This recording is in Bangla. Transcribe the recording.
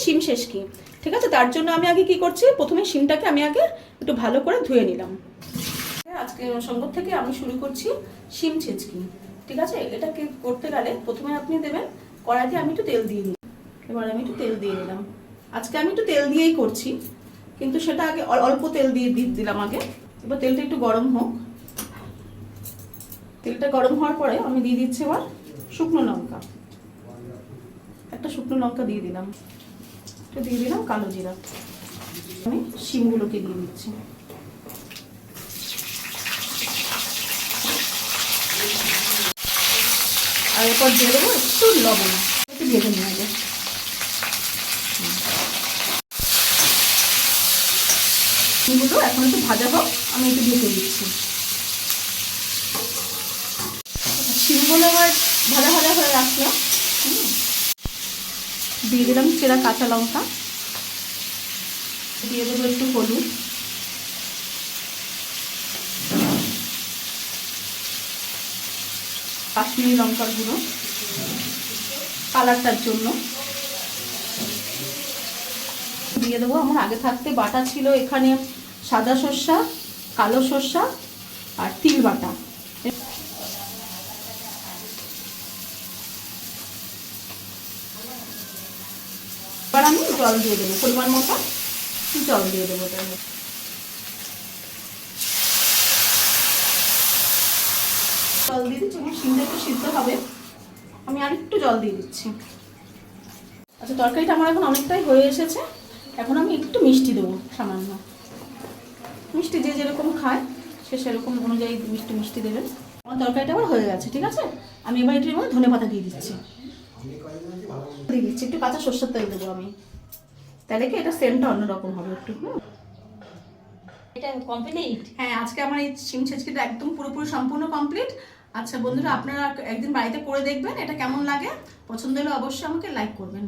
শিম ছেঁচকি, ঠিক আছে। তার জন্য আমি আগে কি করছি, প্রথমে শিমটাকে আমি আগে একটু ভালো করে ধুয়ে নিলাম। আজকে সঙ্গত থেকে আমি শুরু করছি শিম ছেঁচকি, ঠিক আছে। এটাকে করতে গেলে প্রথমে আপনি দেবেন কড়াইতে, আমি একটু তেল দিয়ে দিই। এবার আমি একটু তেল দিয়ে দিলাম। আজকে আমি একটু তেল দিয়েই করছি, কিন্তু সেটা আগে অল্প তেল দিয়ে দিলাম আগে। এবার তেলটা একটু গরম হোক। তেলটা গরম হওয়ার পরে আমি দিয়ে দিচ্ছি এবার শুকনো লঙ্কা, একটা শুকনো লঙ্কা দিয়ে দিলাম, একটু দিয়ে দিলাম কালো জিরা। আমি শিমগুলোকে দিয়ে দিচ্ছি। আর এরপর দিয়ে দেবো একটু লবণ, একটু ভেজে নিয়ে আগে। শিমগুলো এখন একটু ভাজা হোক, আমি একটু ঢেকে দিচ্ছি। শিমগুলো আবার ভাজা ভাজা হয়ে আসলো, দিয়ে দিলাম চেরা কাঁচা লঙ্কা, দিয়ে দেবো একটু হলুদ, কাশ্মীরি লঙ্কার গুঁড়ো কালারটার জন্য, দিয়ে দেবো আমার আগে থাকতে বাটা ছিল এখানে সাদা সর্ষা, কালো সর্ষা আর তিল বাটা। এবার আমি জল দিয়ে দেবো, পরিমাণ মতো জল দিয়ে দেবো। জল দিয়ে দিচ্ছি, আমার শিমটা একটু সিদ্ধ হবে, আমি আর একটু জল দিয়ে দিচ্ছি। আচ্ছা, তরকারিটা আমার এখন অনেকটাই হয়ে এসেছে। এখন আমি একটু মিষ্টি দেবো, সামান্য মিষ্টি, যে যেরকম খায় সে সেরকম অনুযায়ী মিষ্টি দেবেন। আমার তরকারিটা আবার হয়ে গেছে, ঠিক আছে। আমি এবার এটির মধ্যে ধনেপাতা দিয়ে দিচ্ছি, একটু কাঁচা সর্ষের তেল দেবো আমি, তাহলে কি এটা সেন্টটা অন্যরকম হবে একটু। এটা কমপ্লিট। হ্যাঁ, আজকে আমার এই শিম ছেঁচকিটা একদম পুরোপুরি সম্পূর্ণ কমপ্লিট। আচ্ছা বন্ধুরা, আপনারা একদিন বাড়িতে করে দেখবেন এটা কেমন লাগে। পছন্দ হলে অবশ্যই আমাকে লাইক করবেন।